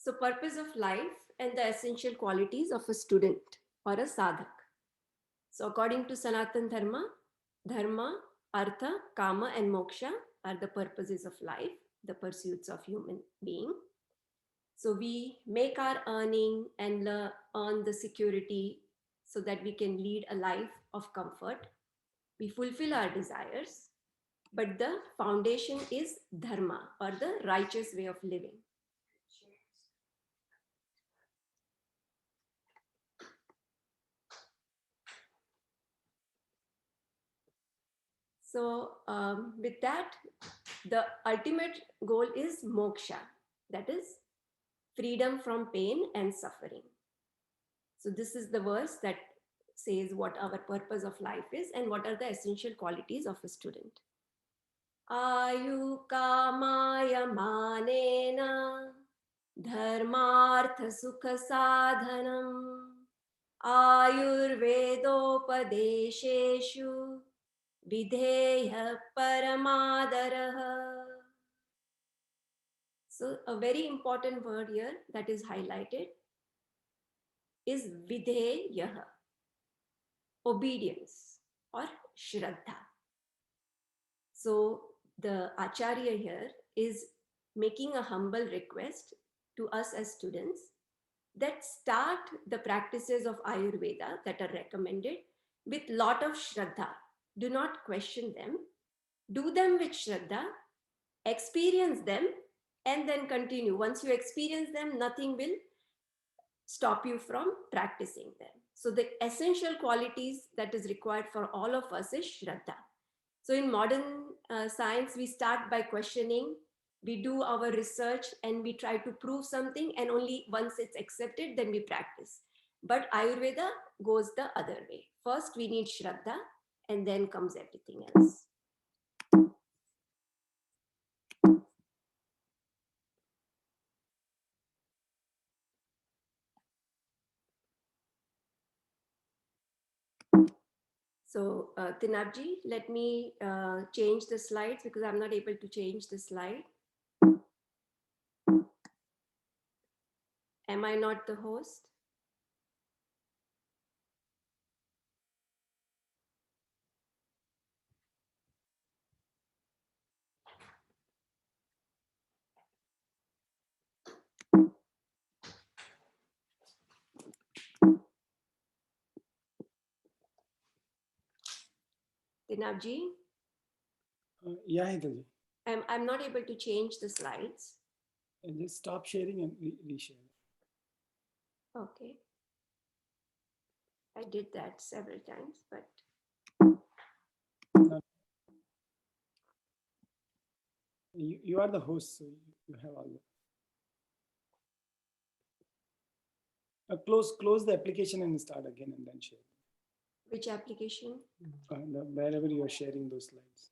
So purpose of life and the essential qualities of a student or a sadhak. So according to Sanatan Dharma, Artha, Kama and Moksha are the purposes of life, the pursuits of human being. So we make our earning and earn the security so that we can lead a life of comfort. We fulfill our desires, but the foundation is dharma or the righteous way of living. So with that, the ultimate goal is moksha, that is freedom from pain and suffering. So this is the verse that says what our purpose of life is and what are the essential qualities of a student. Ayu kamaya manena dharmartha sukha sadhanam ayurvedopadesheshu videya paramadaraha. So a very important word here that is highlighted is videya, obedience or shraddha. So the Acharya here is making a humble request to us as students that start the practices of Ayurveda that are recommended with lot of shraddha. Do not question them. Do them with shraddha, experience them, and then continue. Once you experience them, nothing will stop you from practicing them. So the essential qualities that is required for all of us is shraddha. So in modern science, we start by questioning, we do our research and we try to prove something, and only once it's accepted, then we practice. But Ayurveda goes the other way. First, we need shraddha and then comes everything else. So Tinabji, let me change the slides because I'm not able to change the slide. Am I not the host? Tinabji? Yeah, Hitaji. I'm not able to change the slides. Just stop sharing and reshare. Okay. I did that several times, but No. You are the host, so you have all the. Close the application and start again and then share. which application? Wherever you are sharing those slides.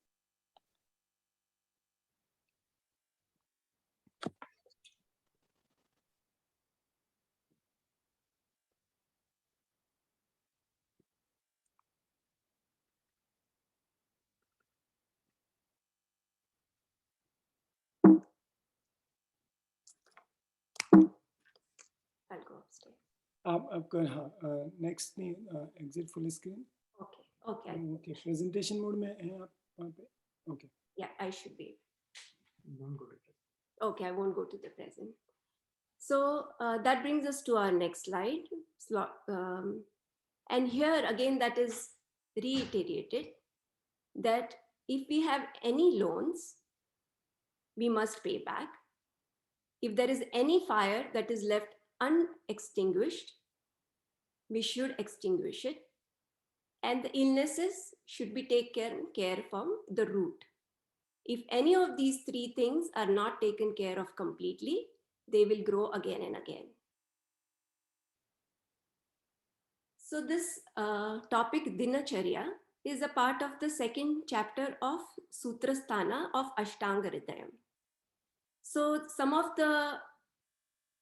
I'll go upstairs. Next exit full screen. Okay. Okay. Okay. Presentation mode में हैं आप वहाँ पे. Okay. Yeah, I should be. Don't go to it. Okay, I won't go to the present. So that brings us to our next slide. And here again, that is reiterated that if we have any loans, we must pay back. If there is any fire that is left unextinguished, we should extinguish it. And the illnesses should be taken care from the root. If any of these three things are not taken care of completely, they will grow again and again. So this topic Dinacharya is a part of the second chapter of Sutrasthana of Ashtanga Hridayam. So some of the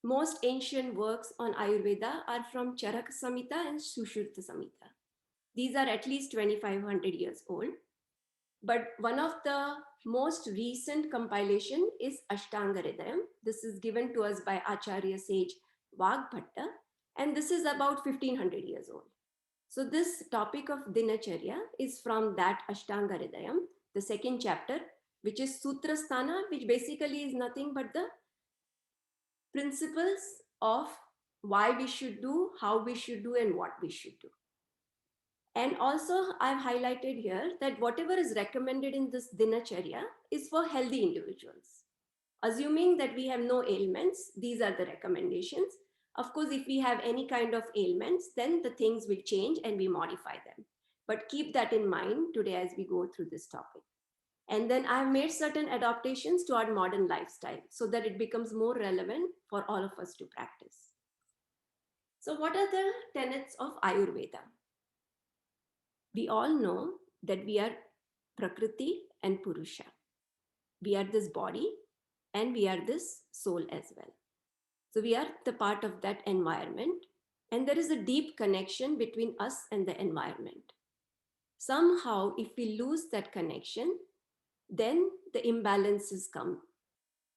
most ancient works on Ayurveda are from Charaka Samhita and Sushruta Samhita. These are at least 2500 years old. But one of the most recent compilation is Ashtanga Hridayam. This is given to us by Acharya sage Vagbhatta, and this is about 1500 years old. So this topic of Dinacharya is from that Ashtanga Hridayam, the second chapter, which is Sutrasthana, which basically is nothing but the principles of why we should do, how we should do, and what we should do. And also, I've highlighted here that whatever is recommended in this Dinacharya is for healthy individuals. Assuming that we have no ailments, these are the recommendations. Of course, if we have any kind of ailments, then the things will change and we modify them. But keep that in mind today as we go through this topic. And then I've made certain adaptations to our modern lifestyle so that it becomes more relevant for all of us to practice. So, what are the tenets of Ayurveda? We all know that we are Prakriti and Purusha. We are this body and we are this soul as well. So we are the part of that environment, and there is a deep connection between us and the environment. Somehow, if we lose that connection, then the imbalances come,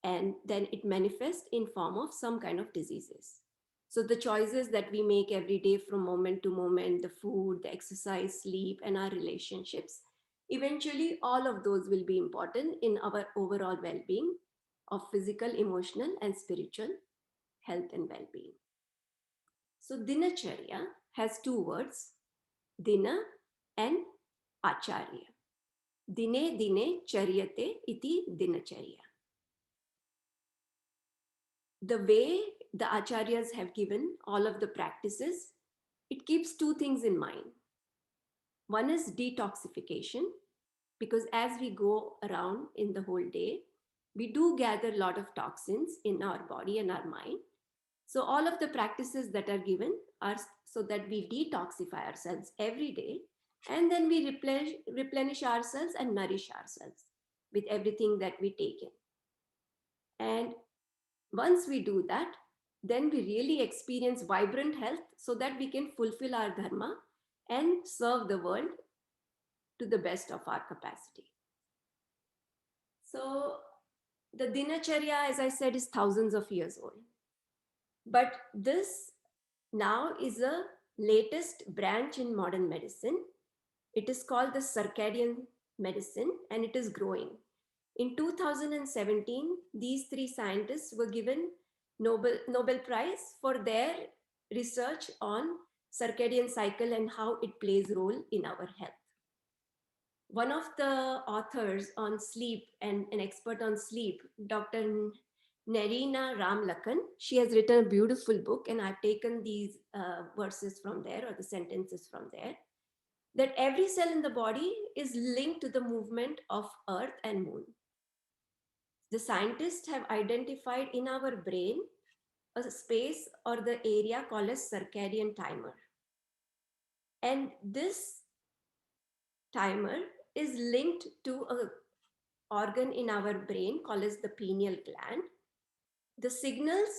and then it manifests in form of some kind of diseases. So the choices that we make every day from moment to moment, the food, the exercise, sleep, and our relationships, eventually all of those will be important in our overall well-being of physical, emotional, and spiritual health and well-being. So Dinacharya has two words, Dina and Acharya. Dine dine charyate iti Dinacharya. The way the Acharyas have given all of the practices, it keeps two things in mind. One is detoxification, because as we go around in the whole day, we do gather a lot of toxins in our body and our mind. So all of the practices that are given are so that we detoxify ourselves every day, and then we replenish ourselves and nourish ourselves with everything that we take in. And once we do that, then we really experience vibrant health so that we can fulfill our dharma and serve the world to the best of our capacity. So the Dinacharya, as I said, is thousands of years old. But this now is a latest branch in modern medicine. It is called the circadian medicine, and it is growing. In 2017, these three scientists were given Nobel Prize for their research on circadian cycle and how it plays a role in our health. One of the authors on sleep and an expert on sleep, Dr. Narina Ramlakhan, she has written a beautiful book, and I've taken these verses from there, or the sentences from there, that every cell in the body is linked to the movement of Earth and Moon. The scientists have identified in our brain a space or the area called as circadian timer. And this timer is linked to a organ in our brain called as the pineal gland. The signals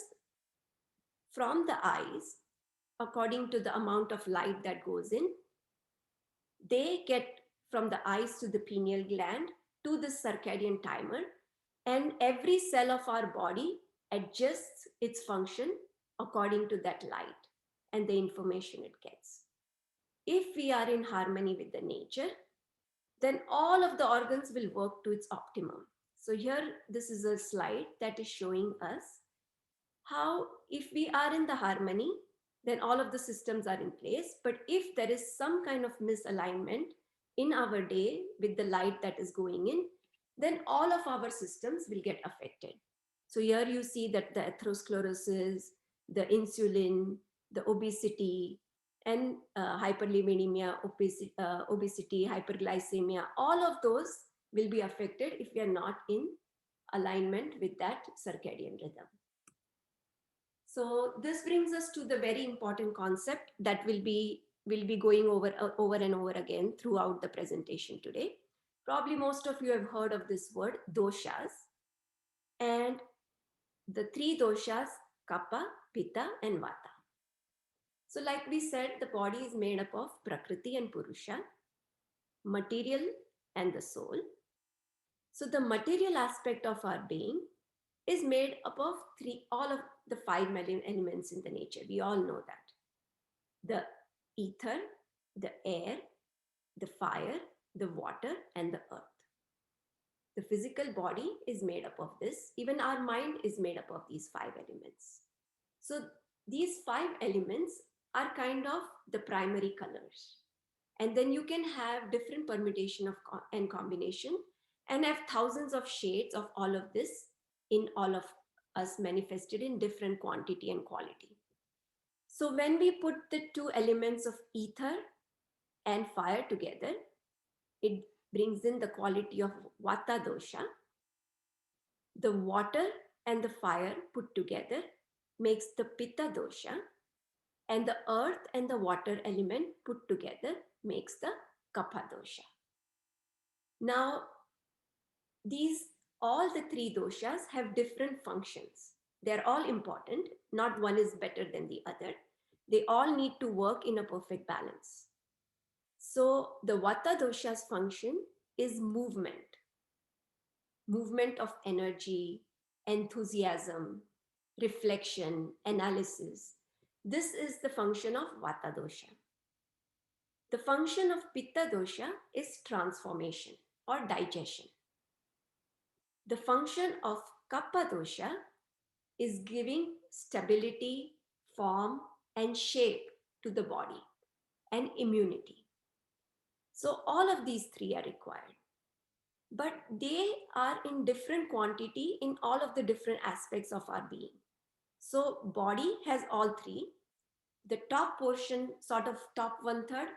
from the eyes, according to the amount of light that goes in, they get from the eyes to the pineal gland to the circadian timer, and every cell of our body adjusts its function according to that light and the information it gets. If we are in harmony with the nature, then all of the organs will work to its optimum. So here, this is a slide that is showing us how if we are in the harmony, then all of the systems are in place. But if there is some kind of misalignment in our day with the light that is going in, then all of our systems will get affected. So here you see that the atherosclerosis, the insulin, the obesity, and hyperlipidemia, obesity, hyperglycemia, all of those will be affected if we are not in alignment with that circadian rhythm. So this brings us to the very important concept that will be going over and over again throughout the presentation today. Probably most of you have heard of this word, doshas. And the three doshas, kapha, pitta, and vata. So like we said, the body is made up of prakriti and purusha, material and the soul. So the material aspect of our being is made up of all of the five elements in the nature. We all know that. The ether, the air, the fire, the water, and the earth. The physical body is made up of this. Even our mind is made up of these five elements. So these five elements are kind of the primary colors. And then you can have different permutation and combination and have thousands of shades of all of this in all of us manifested in different quantity and quality. So when we put the two elements of ether and fire together, it brings in the quality of vata dosha. The water and the fire put together makes the pitta dosha, and the earth and the water element put together makes the kapha dosha. Now, all the three doshas have different functions. They're all important. Not one is better than the other. They all need to work in a perfect balance. So the vata dosha's function is movement of energy, enthusiasm, reflection, analysis. This is the function of vata dosha. The function of pitta dosha is transformation or digestion. The function of kapha dosha is giving stability, form, and shape to the body and immunity. So all of these three are required, but they are in different quantity in all of the different aspects of our being. So body has all three. The top portion, sort of top 1/3,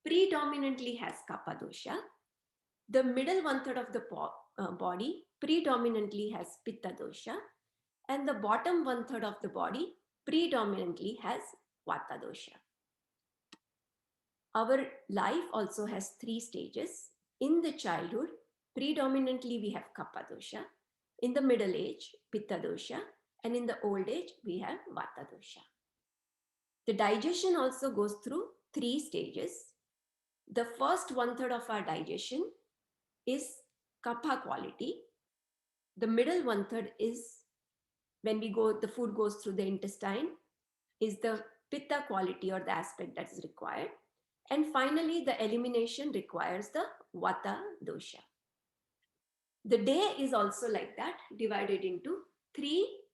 predominantly has kapha dosha. The middle 1/3 of the body predominantly has pitta dosha, and the bottom 1/3 of the body predominantly has vata dosha. Our life also has three stages. In the childhood, predominantly we have kapha dosha. In the middle age, pitta dosha, and in the old age, we have vata dosha. The digestion also goes through three stages. The first 1/3 of our digestion is kapha quality. The middle 1/3 is when the food goes through the intestine, is the pitta quality or the aspect that is required. And finally, the elimination requires the vata dosha. The day is also like that, divided into three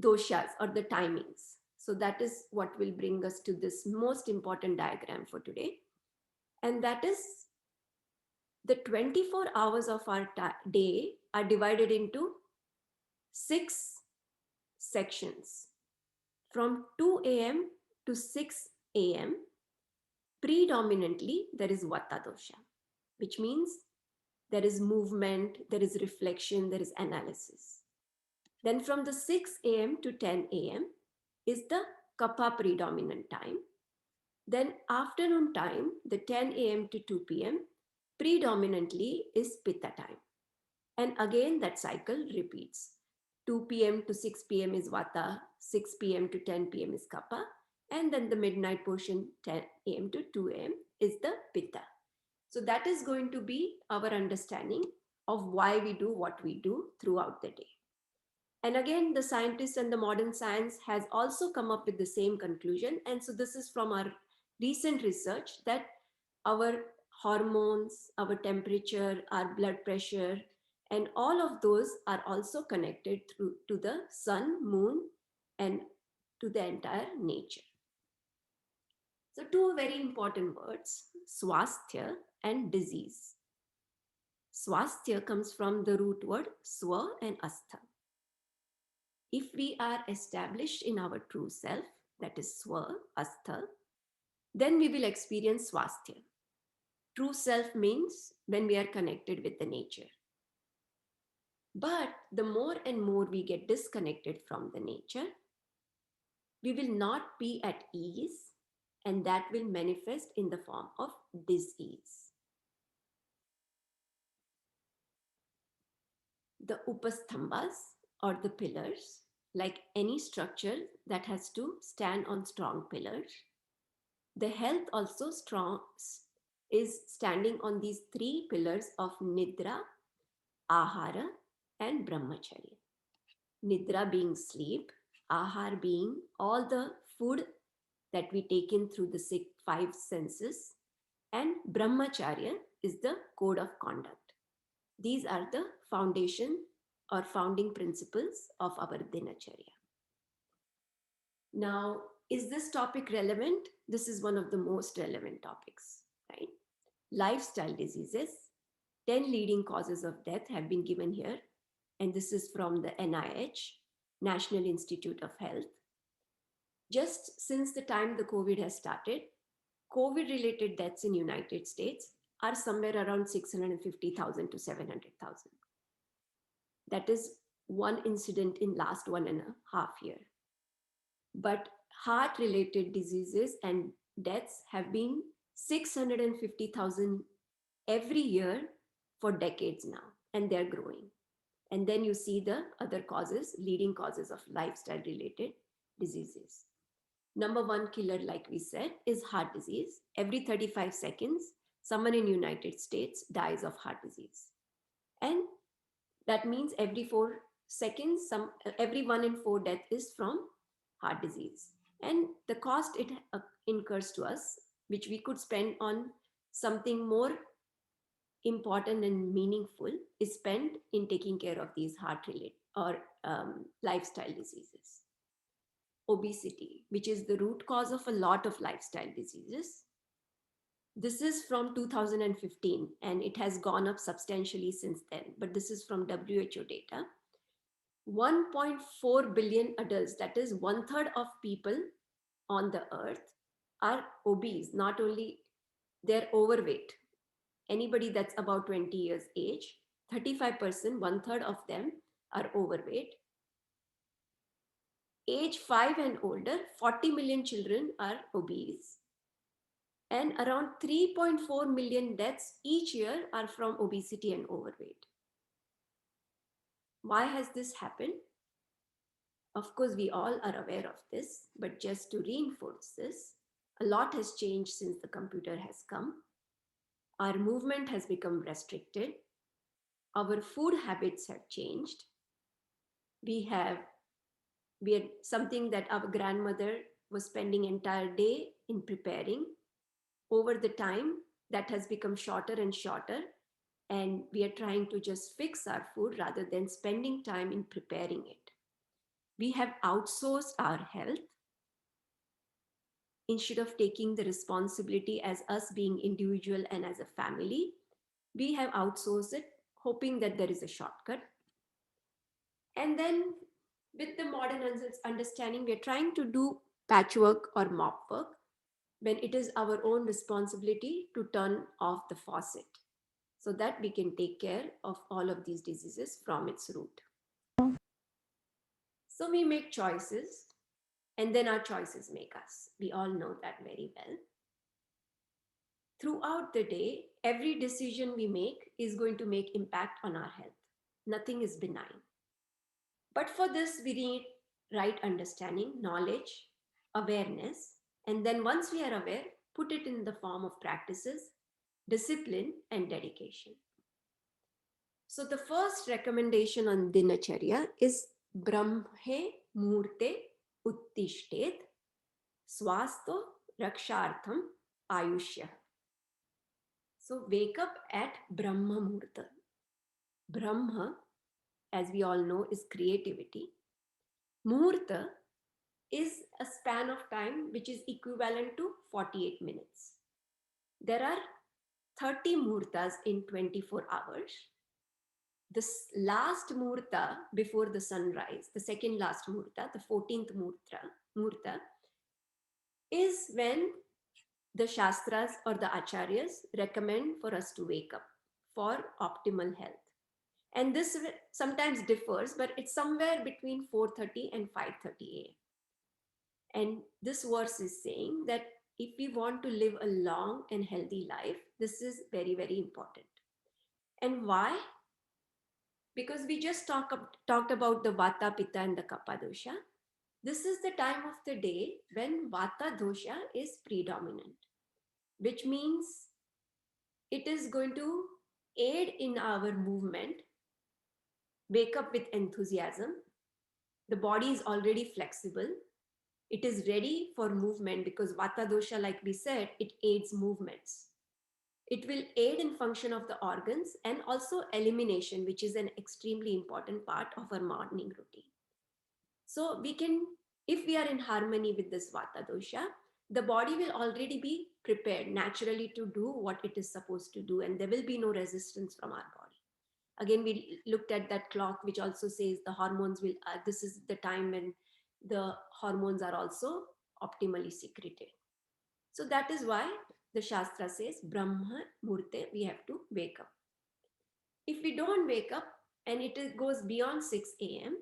doshas or the timings. So that is what will bring us to this most important diagram for today. And that is the 24 hours of our day are divided into 6 sections. From 2 a.m. to 6 a.m., predominantly there is vata dosha, which means there is movement, there is reflection, there is analysis. Then from the 6 a.m. to 10 a.m. is the kapha predominant time. Then afternoon time, the 10 a.m. to 2 p.m. predominantly is pitta time. And again, that cycle repeats. 2 p.m. to 6 p.m. is vata, 6 p.m. to 10 p.m. is kapha, and then the midnight portion, 10 a.m. to 2 a.m. is the pitta. So that is going to be our understanding of why we do what we do throughout the day. And again, the scientists and the modern science has also come up with the same conclusion. And so this is from our recent research that our hormones, our temperature, our blood pressure, and all of those are also connected to the sun, moon, and to the entire nature. So two very important words, swasthya and disease. Swasthya comes from the root word swa and astha. If we are established in our true self, that is swa, astha, then we will experience swasthya. True self means when we are connected with the nature. But the more and more we get disconnected from the nature, we will not be at ease, and that will manifest in the form of disease. The upasthambas or the pillars, like any structure that has to stand on strong pillars, the health also is standing on these three pillars of Nidra, Ahara, and Brahmacharya. Nidra being sleep, Ahar being all the food that we take in through the five senses, and Brahmacharya is the code of conduct. These are the foundation or founding principles of our Dinacharya. Now, is this topic relevant? This is one of the most relevant topics, right? Lifestyle diseases, 10 leading causes of death have been given here. And this is from the NIH, National Institute of Health. Just since the time the COVID has started, COVID-related deaths in United States are somewhere around 650,000 to 700,000. That is one incident in last 1.5 years. But heart-related diseases and deaths have been 650,000 every year for decades now, and they're growing. And then you see the other causes, leading causes of lifestyle-related diseases. Number one killer, like we said, is heart disease. Every 35 seconds, someone in United States dies of heart disease. And that means every 4 seconds, every 1 in 4 death is from heart disease. And the cost it incurs to us, which we could spend on something more important and meaningful, is spent in taking care of these heart-related or lifestyle diseases. Obesity, which is the root cause of a lot of lifestyle diseases. This is from 2015 and it has gone up substantially since then, but this is from WHO data. 1.4 billion adults, that is 1/3 of people on the earth, are obese. Not only they're overweight. Anybody that's about 20 years age, 35%, 1/3 of them are overweight. Age 5 and older, 40 million children are obese. And around 3.4 million deaths each year are from obesity and overweight. Why has this happened? Of course, we all are aware of this, but just to reinforce this, a lot has changed since the computer has come. Our movement has become restricted. Our food habits have changed. We had something that our grandmother was spending entire day in preparing. Over the time, that has become shorter and shorter, and we are trying to just fix our food rather than spending time in preparing it. We have outsourced our health. Instead of taking the responsibility as us being individual and as a family, we have outsourced it, hoping that there is a shortcut. And then with the modern understanding, we're trying to do patchwork or mop work when it is our own responsibility to turn off the faucet so that we can take care of all of these diseases from its root. So we make choices, and then our choices make us. We all know that very well. Throughout the day, every decision we make is going to make impact on our health. Nothing is benign. But for this, we need right understanding, knowledge, awareness, and then once we are aware, put it in the form of practices, discipline, and dedication. So the first recommendation on Dinacharya is Brahme Murte Uttishtet Swasto Rakshartham Ayushya. So wake up at Brahma Murta. Brahma, as we all know, is creativity. Murta is a span of time which is equivalent to 48 minutes. There are 30 murtas in 24 hours. This last murta before the sunrise, the second last murta, the 14th murta, is when the Shastras or the Acharyas recommend for us to wake up for optimal health. And this sometimes differs, but it's somewhere between 4:30 and 5:30 a.m. And this verse is saying that if we want to live a long and healthy life, this is very, very important. And why? Because we just talked about the Vata, Pitta, and the Kapha dosha. This is the time of the day when Vata dosha is predominant, which means it is going to aid in our movement, wake up with enthusiasm. The body is already flexible. It is ready for movement because Vata dosha, like we said, it aids movements. It will aid in function of the organs and also elimination, which is an extremely important part of our morning routine. So we can, if we are in harmony with this Vata dosha, the body will already be prepared naturally to do what it is supposed to do, and there will be no resistance from our body. Again, we looked at that clock, which also says the hormones will, this is the time when the hormones are also optimally secreted. So that is why the Shastra says, Brahma Murte, we have to wake up. If we don't wake up and goes beyond 6 a.m.,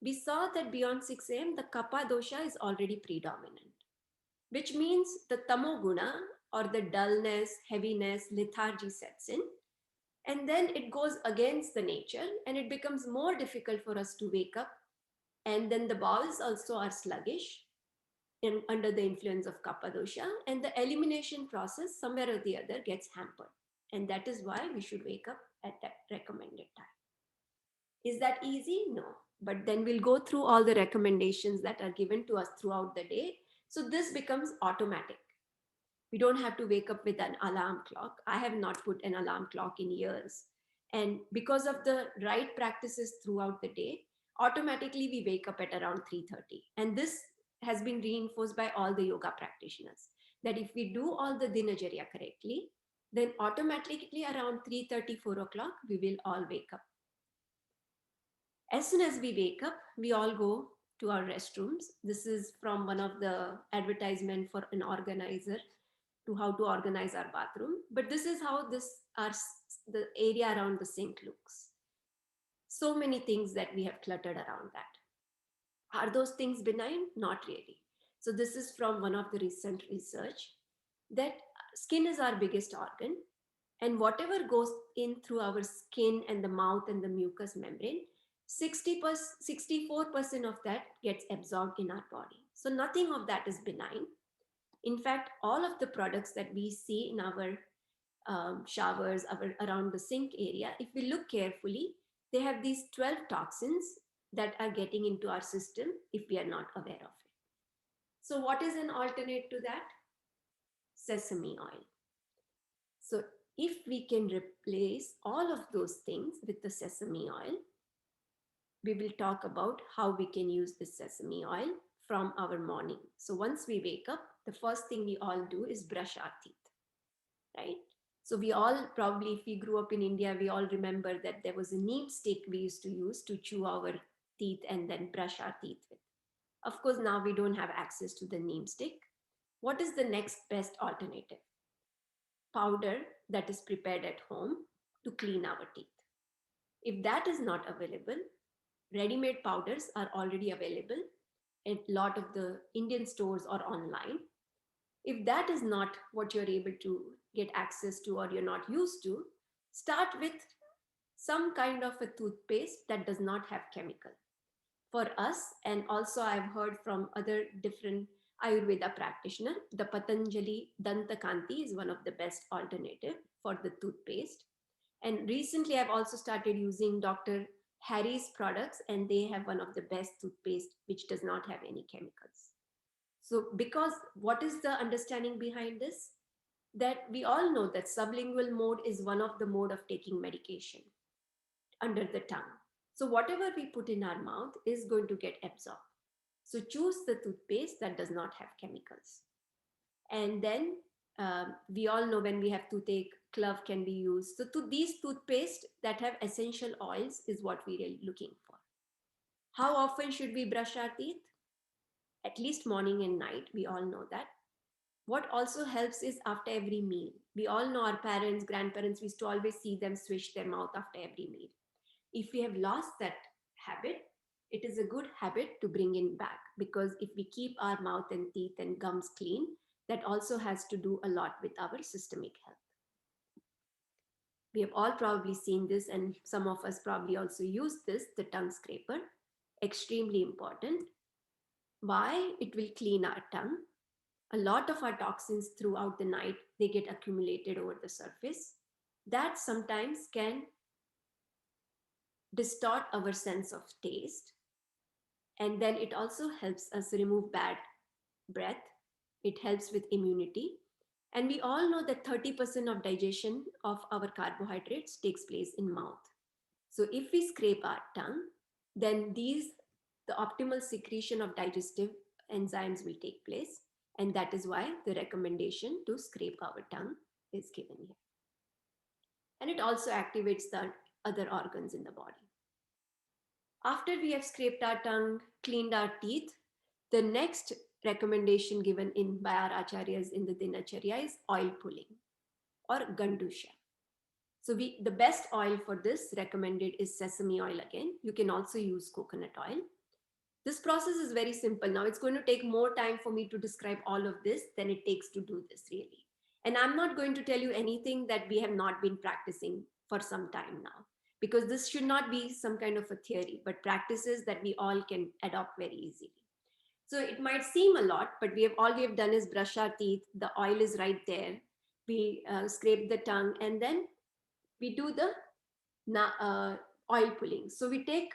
we saw that beyond 6 a.m., the Kapha dosha is already predominant, which means the Tamoguna or the dullness, heaviness, lethargy sets in. And then it goes against the nature and it becomes more difficult for us to wake up. And then the bowels also are sluggish under the influence of Kapha dosha, and the elimination process somewhere or the other gets hampered. And that is why we should wake up at that recommended time. Is that easy? No. But then we'll go through all the recommendations that are given to us throughout the day. So this becomes automatic. We don't have to wake up with an alarm clock. I have not put an alarm clock in years. And because of the right practices throughout the day, automatically we wake up at around 3:30. And this has been reinforced by all the yoga practitioners, that if we do all the dinacharya correctly, then automatically around 3:30, 4 o'clock, we will all wake up. As soon as we wake up, we all go to our restrooms. This is from one of the advertisement for an organizer to how to organize our bathroom. But this is how the area around the sink looks. So many things that we have cluttered around that. Are those things benign? Not really. So this is from one of the recent research that skin is our biggest organ, and whatever goes in through our skin and the mouth and the mucous membrane, 64% of that gets absorbed in our body. So nothing of that is benign. In fact, all of the products that we see in our showers, around the sink area, if we look carefully, they have these 12 toxins that are getting into our system if we are not aware of it. So what is an alternate to that? Sesame oil. So if we can replace all of those things with the sesame oil, we will talk about how we can use the sesame oil from our morning. So once we wake up, the first thing we all do is brush our teeth, right? So we all probably, if we grew up in India, we all remember that there was a neem stick we used to use to chew our teeth and then brush our teeth with. Of course, now we don't have access to the neem stick. What is the next best alternative? Powder that is prepared at home to clean our teeth. If that is not available, ready-made powders are already available at a lot of the Indian stores or online. If that is not what you're able to get access to or you're not used to, start with some kind of a toothpaste that does not have chemical. For us, and also I've heard from other different Ayurveda practitioners, the Patanjali Dantakanti is one of the best alternative for the toothpaste. And recently I've also started using Dr. Harry's products, and they have one of the best toothpaste which does not have any chemicals. So because what is the understanding behind this? That we all know that sublingual mode is one of the mode of taking medication under the tongue. So whatever we put in our mouth is going to get absorbed. So choose the toothpaste that does not have chemicals. And then we all know when we have toothache, clove can be used. So these toothpaste that have essential oils is what we are looking for. How often should we brush our teeth? At least morning and night, we all know that. What also helps is after every meal. We all know our parents, grandparents, we used to always see them swish their mouth after every meal. If we have lost that habit, it is a good habit to bring in back, because if we keep our mouth and teeth and gums clean, that also has to do a lot with our systemic health. We have all probably seen this, and some of us probably also use this, the tongue scraper. Extremely important. Why? It will clean our tongue. A lot of our toxins throughout the night, they get accumulated over the surface. that sometimes can distort our sense of taste. And then it also helps us remove bad breath. It helps with immunity. And we all know that 30% of digestion of our carbohydrates takes place in mouth. So if we scrape our tongue, then the optimal secretion of digestive enzymes will take place. And that is why the recommendation to scrape our tongue is given here. And it also activates the other organs in the body. After we have scraped our tongue, cleaned our teeth, the next recommendation given in by our acharyas in the Dinacharya is oil pulling or gandusha. So the best oil for this recommended is sesame oil again. You can also use coconut oil. This process is very simple. Now it's going to take more time for me to describe all of this than it takes to do this really. And I'm not going to tell you anything that we have not been practicing for some time now, because this should not be some kind of a theory, but practices that we all can adopt very easily. So it might seem a lot, but all we have done is brush our teeth. The oil is right there. We scrape the tongue, and then we do the oil pulling. So we take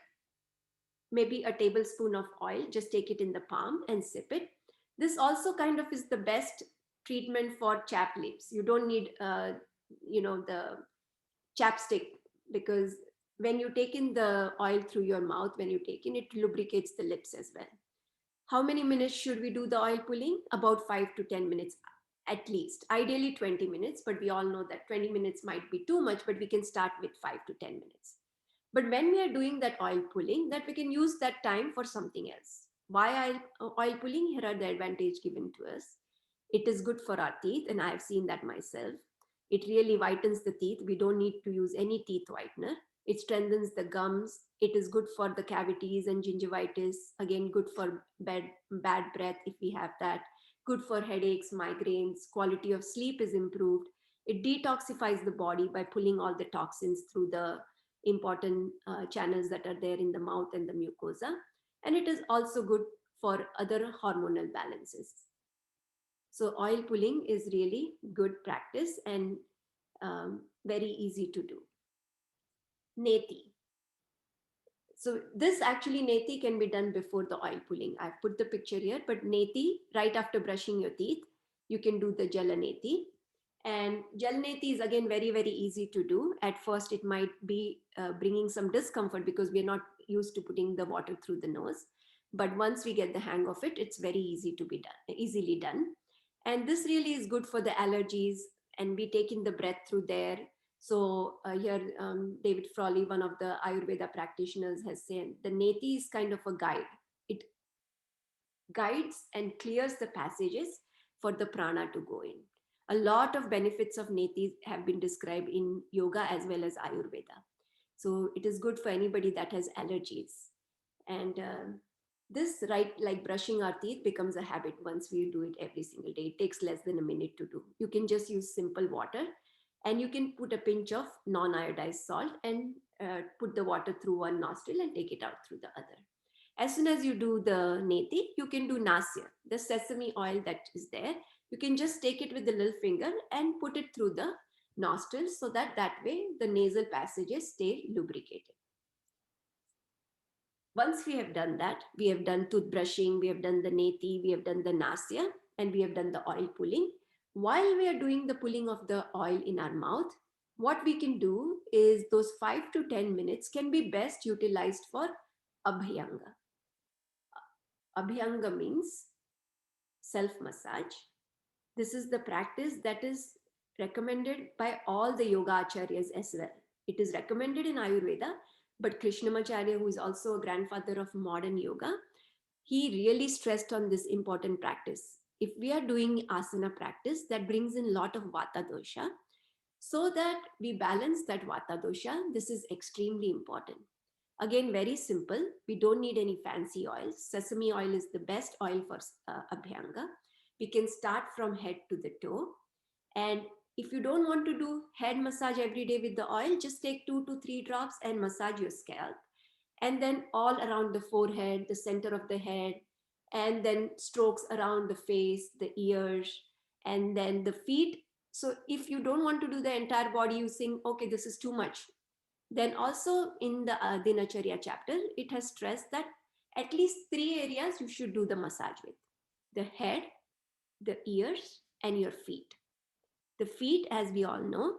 maybe a tablespoon of oil, just take it in the palm and sip it. This also kind of is the best treatment for chapped lips. You don't need, the chapstick, because when you take in the oil through your mouth, when you take in, it lubricates the lips as well. How many minutes should we do the oil pulling? About 5 to 10 minutes at least. Ideally 20 minutes, but we all know that 20 minutes might be too much, but we can start with 5 to 10 minutes. But when we are doing that oil pulling, that we can use that time for something else. Why oil pulling? Here are the advantage given to us. It is good for our teeth, and I have seen that myself. It really whitens the teeth. We don't need to use any teeth whitener. It strengthens the gums. It is good for the cavities and gingivitis. Again, good for bad breath if we have that. Good for headaches, migraines. Quality of sleep is improved. It detoxifies the body by pulling all the toxins through the important channels that are there in the mouth and the mucosa. And it is also good for other hormonal balances. So oil pulling is really good practice and very easy to do. Neti. So this actually neti can be done before the oil pulling. I've put the picture here, but neti, right after brushing your teeth, you can do the jala neti. And jal neti is again very, very easy to do. At first, it might be bringing some discomfort because we're not used to putting the water through the nose. But once we get the hang of it, it's very easy to be done, easily done. And this really is good for the allergies, and we take in the breath through there. So here, David Frawley, one of the Ayurveda practitioners, has said the neti is kind of a guide. It guides and clears the passages for the prana to go in. A lot of benefits of neti have been described in yoga as well as Ayurveda. So it is good for anybody that has allergies. And this, right, like brushing our teeth, becomes a habit once we do it every single day. It takes less than a minute to do. You can just use simple water, and you can put a pinch of non-iodized salt and put the water through one nostril and take it out through the other. As soon as you do the neti, you can do nasya, the sesame oil that is there. You can just take it with the little finger and put it through the nostrils, so that way the nasal passages stay lubricated. Once we have done that, we have done toothbrushing, we have done the neti, we have done the nasya, and we have done the oil pulling. While we are doing the pulling of the oil in our mouth, what we can do is those 5 to 10 minutes can be best utilized for abhyanga. Abhyanga means self-massage. This is the practice that is recommended by all the yoga acharyas as well. It is recommended in Ayurveda, but Krishnamacharya, who is also a grandfather of modern yoga, he really stressed on this important practice. If we are doing asana practice, that brings in a lot of vata dosha. So that we balance that vata dosha, this is extremely important. Again, very simple. We don't need any fancy oils. Sesame oil is the best oil for abhyanga. We can start from head to the toe. And if you don't want to do head massage every day with the oil, just take 2 to 3 drops and massage your scalp. And then all around the forehead, the center of the head, and then strokes around the face, the ears, and then the feet. So if you don't want to do the entire body, you think, okay, this is too much. Then also in the Dinacharya chapter, it has stressed that at least 3 areas you should do the massage with: the head, the ears, and your feet. The feet, as we all know,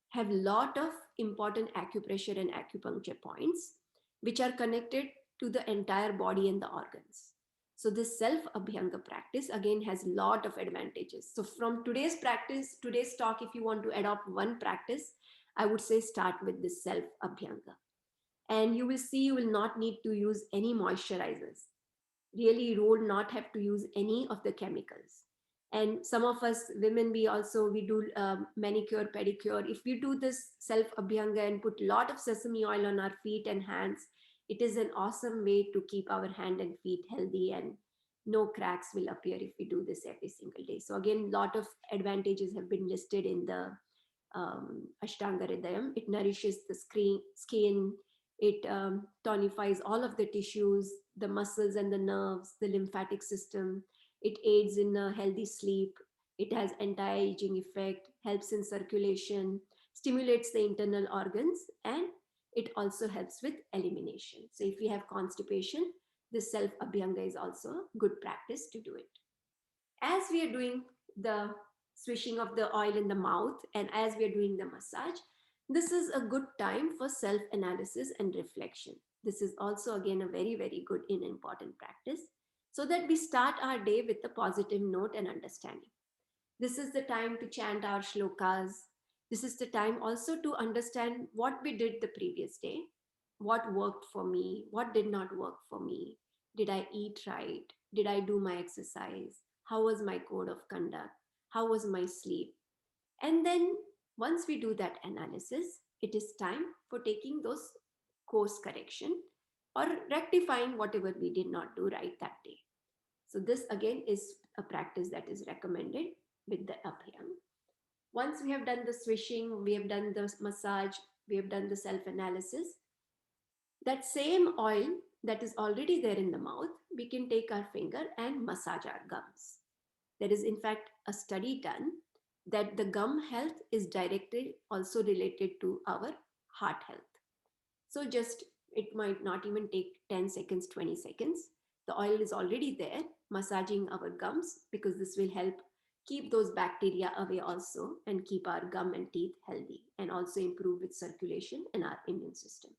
have lot of important acupressure and acupuncture points, which are connected to the entire body and the organs. So this self abhyanga practice again has a lot of advantages. So from today's practice, today's talk, if you want to adopt one practice, I would say start with this self abhyanga. And you will see you will not need to use any moisturizers. Really, you would not have to use any of the chemicals. And some of us women, we do manicure, pedicure. If we do this self abhyanga and put a lot of sesame oil on our feet and hands, it is an awesome way to keep our hand and feet healthy, and no cracks will appear if we do this every single day. So again, a lot of advantages have been listed in the Ashtanga Hridayam. It nourishes the skin, it tonifies all of the tissues, the muscles and the nerves, the lymphatic system. It aids in a healthy sleep. It has anti-aging effect, helps in circulation, stimulates the internal organs, and it also helps with elimination. So if we have constipation, this self abhyanga is also a good practice to do it. As we are doing the swishing of the oil in the mouth and as we are doing the massage, this is a good time for self analysis and reflection. This is also again a very, very good and important practice, so that we start our day with a positive note and understanding. This is the time to chant our shlokas. This is the time also to understand what we did the previous day, what worked for me, what did not work for me. Did I eat right? Did I do my exercise? How was my code of conduct? How was my sleep? And then once we do that analysis, it is time for taking those course correction or rectifying whatever we did not do right that day. So this again is a practice that is recommended with the abhyang. Once we have done the swishing, we have done the massage, we have done the self-analysis, that same oil that is already there in the mouth, we can take our finger and massage our gums. There is in fact a study done that the gum health is directly also related to our heart health. So just, it might not even take 10 seconds, 20 seconds. The oil is already there, massaging our gums, because this will help keep those bacteria away also and keep our gum and teeth healthy, and also improve with circulation and our immune system.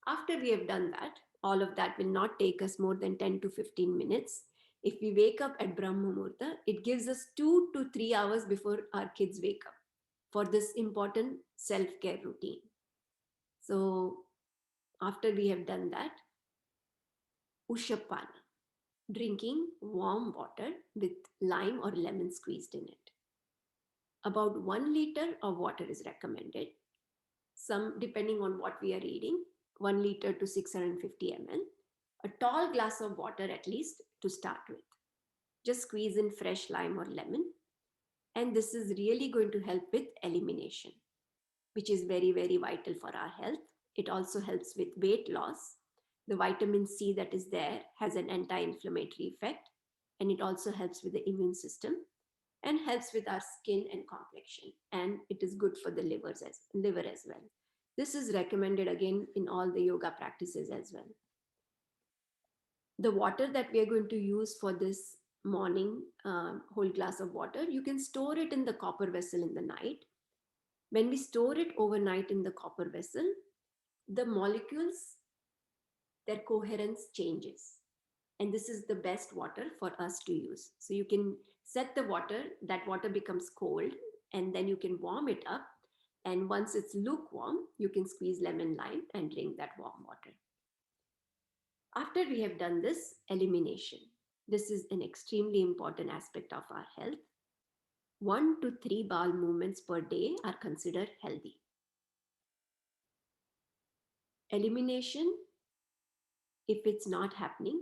After we have done that, all of that will not take us more than 10 to 15 minutes. If we wake up at Brahma Muhurta, it gives us 2 to 3 hours before our kids wake up for this important self-care routine. So after we have done that, Ushapana, drinking warm water with lime or lemon squeezed in it. About 1 liter of water is recommended. Some, depending on what we are reading, 1 liter to 650 ml. A tall glass of water at least to start with. Just squeeze in fresh lime or lemon. And this is really going to help with elimination, which is very, very vital for our health. It also helps with weight loss. The vitamin C that is there has an anti-inflammatory effect, and it also helps with the immune system and helps with our skin and complexion. And it is good for the liver as well. This is recommended again in all the yoga practices as well. The water that we are going to use for this morning whole glass of water, you can store it in the copper vessel in the night. When we store it overnight in the copper vessel, the molecules, their coherence changes. And this is the best water for us to use. So you can set the water, that water becomes cold, and then you can warm it up. And once it's lukewarm, you can squeeze lemon lime and drink that warm water. After we have done this, elimination. This is an extremely important aspect of our health. 1 to 3 bowel movements per day are considered healthy. Elimination, if it's not happening,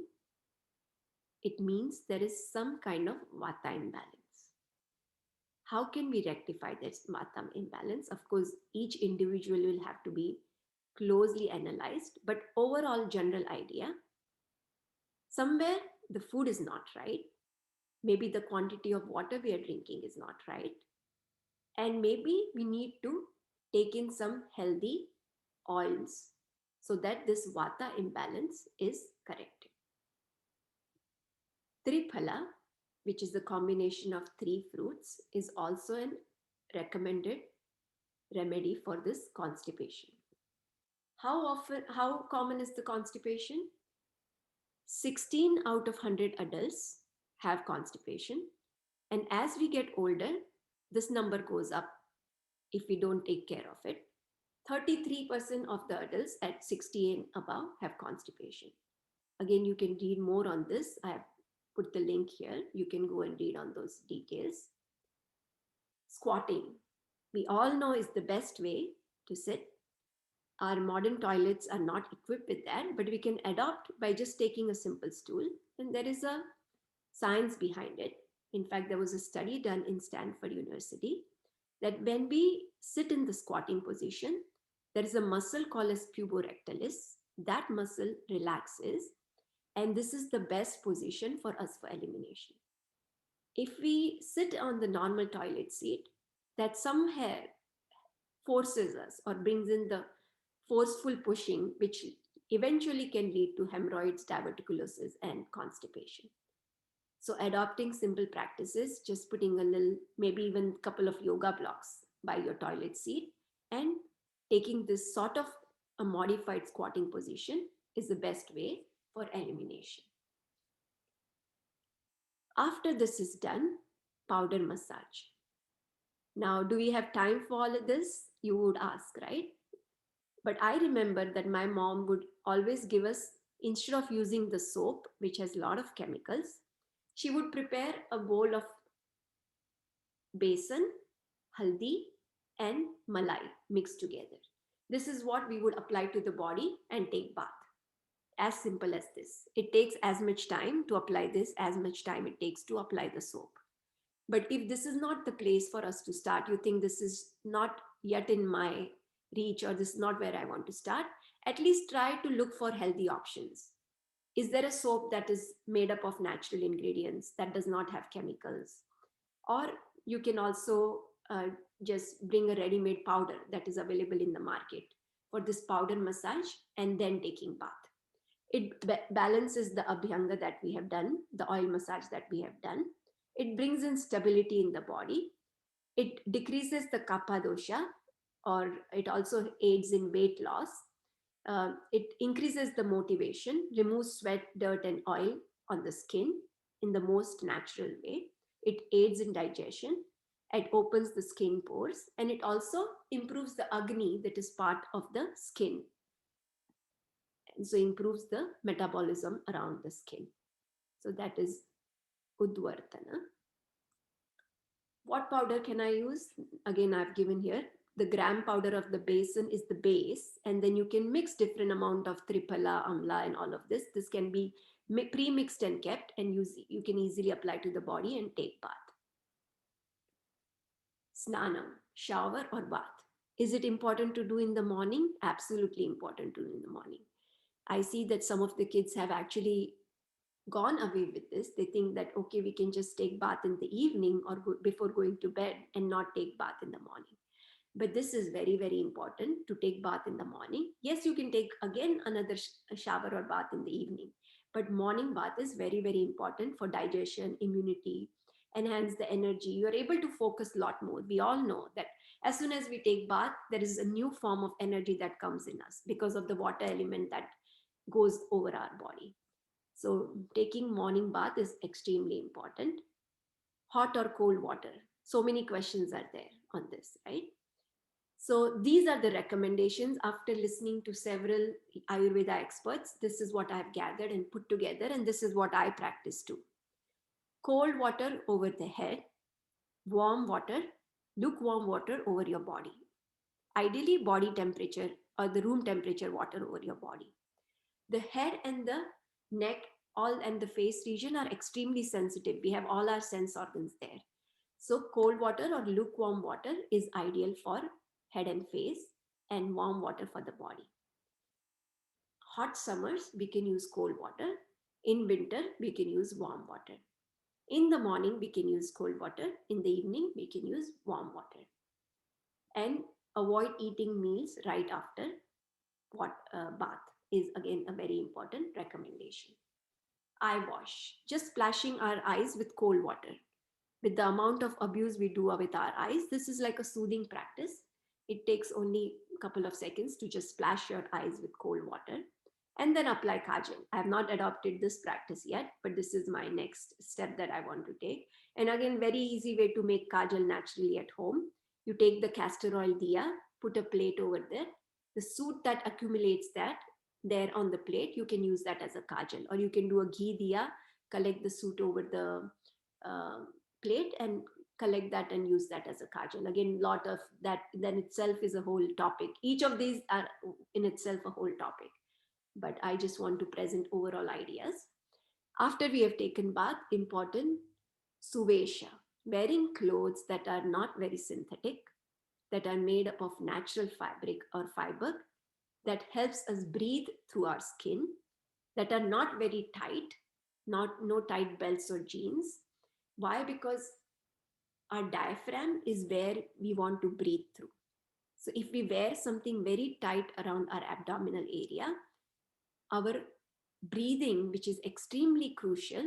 it means there is some kind of vata imbalance. How can we rectify this vata imbalance? Of course, each individual will have to be closely analyzed, but overall general idea, somewhere the food is not right. Maybe the quantity of water we are drinking is not right. And maybe we need to take in some healthy oils so that this vata imbalance is corrected. Triphala, which is the combination of three fruits, is also an recommended remedy for this constipation. How common is the constipation? 16 out of 100 adults have constipation. And as we get older, this number goes up if we don't take care of it. 33% of the adults at 60 and above have constipation. Again, you can read more on this. I have put the link here. You can go and read on those details. Squatting, we all know, is the best way to sit. Our modern toilets are not equipped with that, but we can adopt by just taking a simple stool. And there is a science behind it. In fact, there was a study done in Stanford University that when we sit in the squatting position, there is a muscle called as puborectalis. That muscle relaxes, and this is the best position for us for elimination. If we sit on the normal toilet seat, that somehow forces us or brings in the forceful pushing, which eventually can lead to hemorrhoids, diverticulosis, and constipation. So adopting simple practices, just putting a little, maybe even a couple of yoga blocks by your toilet seat and taking this sort of a modified squatting position is the best way for elimination. After this is done, powder massage. Now, do we have time for all of this? You would ask, right? But I remember that my mom would always give us, instead of using the soap, which has a lot of chemicals, she would prepare a bowl of besan, haldi, and malai mixed together. This is what we would apply to the body and take bath. As simple as this. It takes as much time to apply this as much time it takes to apply the soap. But if this is not the place for us to start, you think this is not yet in my reach or this is not where I want to start, at least try to look for healthy options. Is there a soap that is made up of natural ingredients that does not have chemicals? Or you can also just bring a ready-made powder that is available in the market for this powder massage and then taking bath. It balances the abhyanga that we have done, the oil massage that we have done. It brings in stability in the body. It decreases the kapha dosha, or it also aids in weight loss. It increases the motivation, removes sweat, dirt, and oil on the skin in the most natural way. It aids in digestion. It opens the skin pores, and it also improves the agni that is part of the skin. And so improves the metabolism around the skin. So that is Udvartana. What powder can I use? Again, I've given here. The gram powder of the besan is the base, and then you can mix different amount of triphala, amla, and all of this. This can be pre-mixed and kept, and you can easily apply to the body and take bath. Snanam, shower or bath. Is it important to do in the morning? Absolutely important to do in the morning. I see that some of the kids have actually gone away with this. They think that, okay, we can just take bath in the evening or before going to bed and not take bath in the morning. But this is very, very important to take bath in the morning. Yes, you can take again another shower or bath in the evening, but morning bath is very, very important for digestion, immunity, enhance the energy. You are able to focus a lot more. We all know that as soon as we take bath, there is a new form of energy that comes in us because of the water element that goes over our body. So taking morning bath is extremely important. Hot or cold water. So many questions are there on this, right? So these are the recommendations after listening to several Ayurveda experts. This is what I've gathered and put together, and this is what I practice too. Cold water over the head, warm water, lukewarm water over your body. Ideally, body temperature or the room temperature water over your body. The head and the neck all and the face region are extremely sensitive. We have all our sense organs there. So cold water or lukewarm water is ideal for head and face, and warm water for the body. Hot summers, we can use cold water. In winter, we can use warm water. In the morning, we can use cold water. In the evening, we can use warm water. and avoid eating meals right after what bath is again a very important recommendation. Eye wash, just splashing our eyes with cold water. With the amount of abuse we do with our eyes, this is like a soothing practice. It takes only a couple of seconds to just splash your eyes with cold water and then apply kajal. I have not adopted this practice yet, but this is my next step that I want to take. And again, very easy way to make kajal naturally at home. You take the castor oil diya, put a plate over there. The soot that accumulates that there on the plate, you can use that as a kajal, or you can do a ghee diya, collect the soot over the plate and collect that and use that as a kajal. Again, lot of that then itself is a whole topic. Each of these are in itself a whole topic, but I just want to present overall ideas. After we have taken bath, important suvesha, wearing clothes that are not very synthetic, that are made up of natural fabric or fiber, that helps us breathe through our skin, that are not very tight, not no tight belts or jeans. Why? Because our diaphragm is where we want to breathe through. So if we wear something very tight around our abdominal area, our breathing, which is extremely crucial,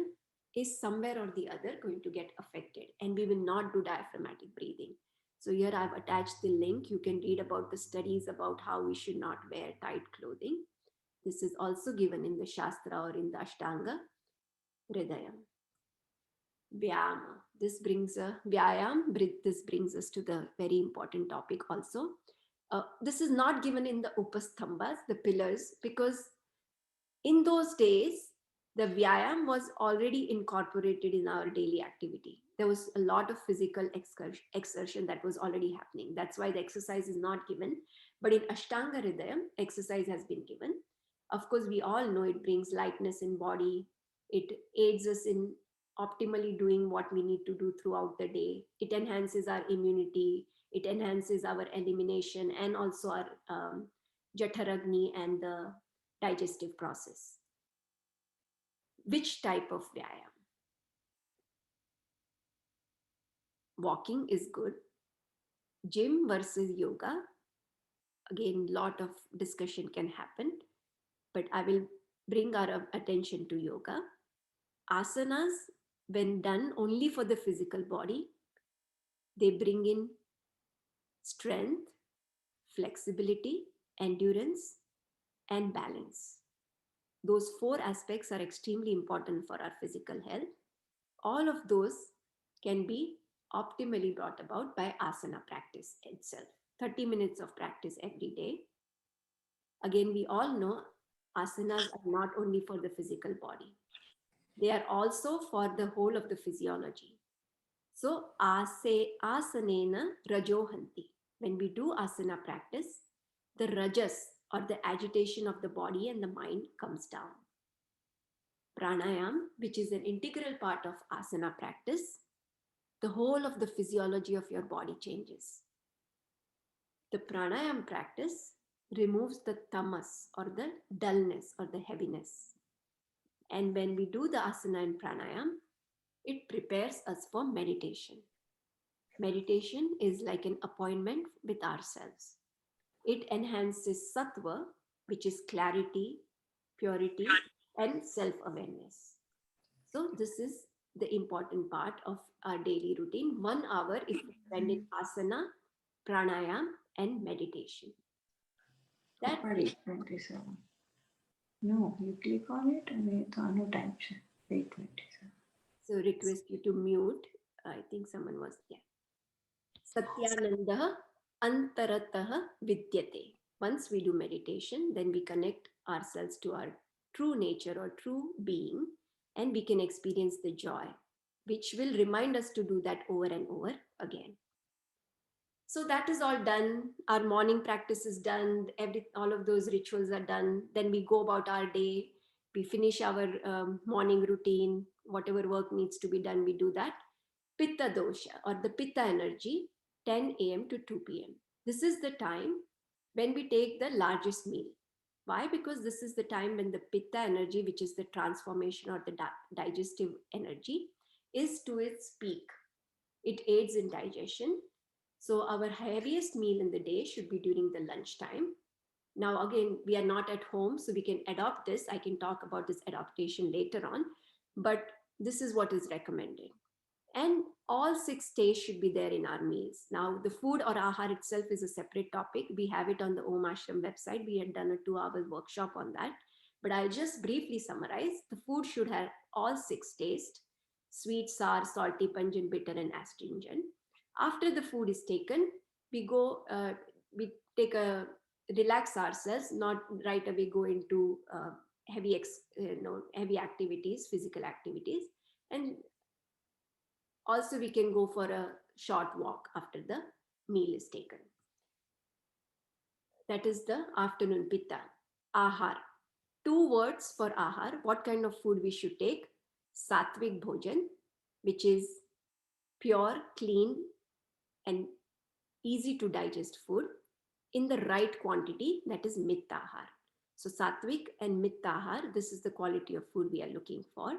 is somewhere or the other going to get affected, and we will not do diaphragmatic breathing. So here I've attached the link. You can read about the studies about how we should not wear tight clothing. This is also given in the Shastra or in the Ashtanga Hridayam. Vyayama. This brings a Vyayam. This brings us to the very important topic also. This is not given in the Upasthambas, the pillars, because in those days, the Vyayam was already incorporated in our daily activity. There was a lot of physical exertion that was already happening. That's why the exercise is not given. But in Ashtanga Hridayam, exercise has been given. Of course, we all know it brings lightness in body. It aids us in optimally doing what we need to do throughout the day. It enhances our immunity. It enhances our elimination and also our Jatharagni and the digestive process. Which type of Vyayam? Walking is good. Gym versus yoga. Again, lot of discussion can happen, but I will bring our attention to yoga. Asanas, when done only for the physical body, they bring in strength, flexibility, endurance, and balance. Those four aspects are extremely important for our physical health. All of those can be optimally brought about by asana practice itself. 30 minutes of practice every day. Again, we all know asanas are not only for the physical body, they are also for the whole of the physiology. So, asanena rajohanti. When we do asana practice, the rajas or the agitation of the body and the mind comes down. Pranayam, which is an integral part of asana practice, the whole of the physiology of your body changes. The pranayam practice removes the tamas or the dullness or the heaviness. And when we do the asana and pranayam, it prepares us for meditation. Meditation is like an appointment with ourselves. It enhances sattva, which is clarity, purity, and self-awareness. So this is the important part of our daily routine. 1 hour if we spend in asana, pranayam, and meditation. That Sorry, 27. No, you click on it and it's on no time. 8:27. so request you to mute. I think someone was there. Satyananda antaratah vidyate. Once we do meditation, then we connect ourselves to our true nature or true being, and we can experience the joy, which will remind us to do that over and over again. So that is all done. Our morning practice is done. All of those rituals are done. Then we go about our day. We finish our morning routine. Whatever work needs to be done, we do that. Pitta dosha or the pitta energy, 10 a.m. to 2 p.m. This is the time when we take the largest meal. Why? Because this is the time when the pitta energy, which is the transformation or the digestive energy, is to its peak. It aids in digestion. So our heaviest meal in the day should be during the lunchtime. Now, again, we are not at home, so we can adopt this. I can talk about this adaptation later on, but this is what is recommended. And all 6 days should be there in our meals. Now, the food or ahar itself is a separate topic. We have it on the Om Ashram website. We had done a 2-hour workshop on that. But I'll just briefly summarize. The food should have all 6 tastes: sweet, sour, salty, pungent, bitter, and astringent. After the food is taken, we take a relax ourselves, not right away go into heavy activities, physical activities, and also we can go for a short walk after the meal is taken. That is the afternoon pitta. Ahar. 2 words for ahar. What kind of food we should take? Satvik bhojan, which is pure, clean, and easy to digest food in the right quantity, that is mittahar. So satvik and mittahar, this is the quality of food we are looking for.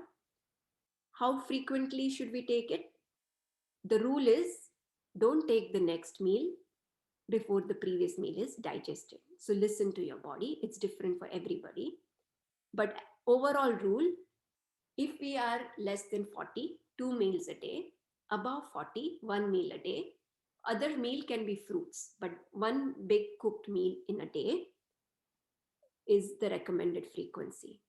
How frequently should we take it? The rule is don't take the next meal before the previous meal is digested. So listen to your body. It's different for everybody. But overall rule, if we are less than 40, 2 meals a day, above 40, 1 meal a day. Other meal can be fruits, but one big cooked meal in a day is the recommended frequency.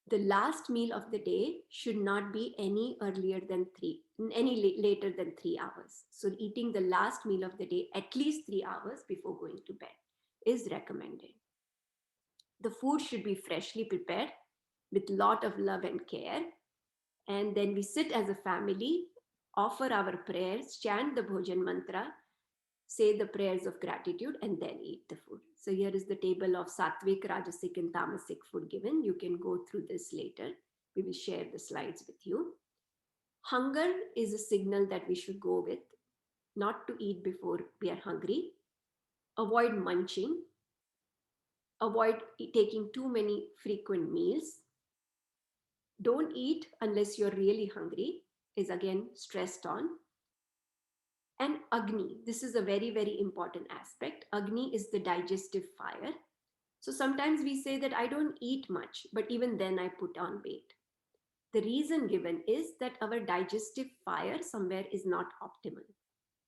The last meal of the day should not be any later than 3 hours. So eating the last meal of the day at least 3 hours before going to bed is recommended. The food should be freshly prepared with lot of love and care. And then we sit as a family, offer our prayers, chant the bhojan mantra, say the prayers of gratitude, and then eat the food. So here is the table of sattvic, rajasic, and tamasic food given. You can go through this later. We will share the slides with you. Hunger is a signal that we should go with, not to eat before we are hungry. Avoid munching. Avoid taking too many frequent meals. Don't eat unless you're really hungry, is again stressed on. And Agni, this is a very, very important aspect. Agni is the digestive fire. So sometimes we say that I don't eat much, but even then I put on weight. The reason given is that our digestive fire somewhere is not optimal.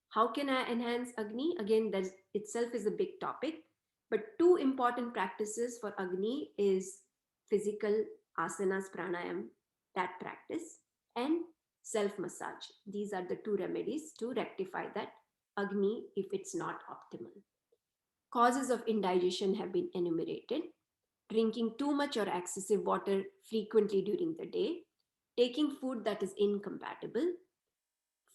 How can I enhance Agni? Again, that itself is a big topic, but 2 important practices for Agni is physical asanas, pranayam, that practice, and self-massage. These are the 2 remedies to rectify that Agni if it's not optimal. Causes of indigestion have been enumerated. Drinking too much or excessive water frequently during the day, taking food that is incompatible,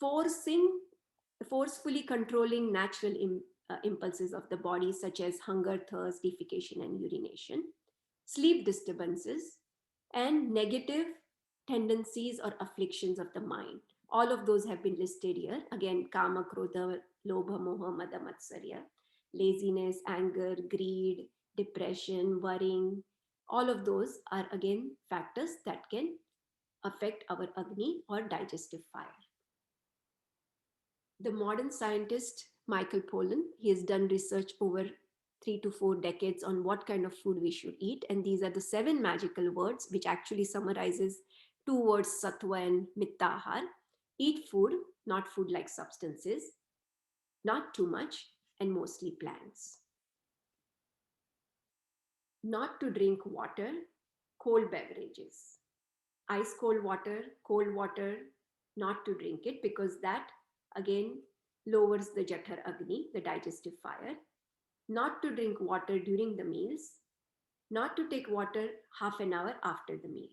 forcefully controlling natural impulses of the body, such as hunger, thirst, defecation, and urination, sleep disturbances, and negative tendencies or afflictions of the mind. All of those have been listed here. Again, kama, krodha, lobha, moha, mada, matsarya, laziness, anger, greed, depression, worrying. All of those are again factors that can affect our Agni or digestive fire. The modern scientist Michael Pollan, he has done research over 3 to 4 decades on what kind of food we should eat. And these are the 7 magical words, which actually summarizes 2 words, sattva and mittahar. Eat food, not food-like substances, not too much, and mostly plants. Not to drink water, cold beverages. Ice cold water, not to drink it, because that again lowers the Jathar Agni, the digestive fire. Not to drink water during the meals. Not to take water half an hour after the meal.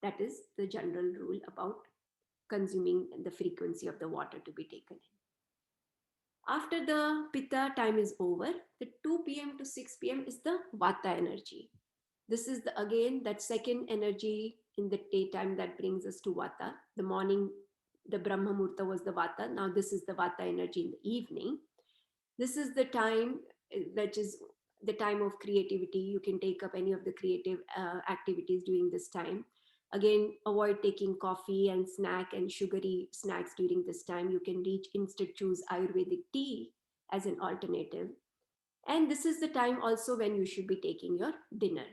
That is the general rule about consuming the frequency of the water to be taken in. After the Pitta time is over, the 2 p.m. to 6 p.m. is the Vata energy. This is again that second energy in the daytime that brings us to Vata. The morning, the Brahma Murta was the Vata. Now this is the Vata energy in the evening. This is the time that is the time of creativity. You can take up any of the creative activities during this time. Again, avoid taking coffee and snack and sugary snacks during this time. You can instead choose Ayurvedic tea as an alternative. And this is the time also when you should be taking your dinner,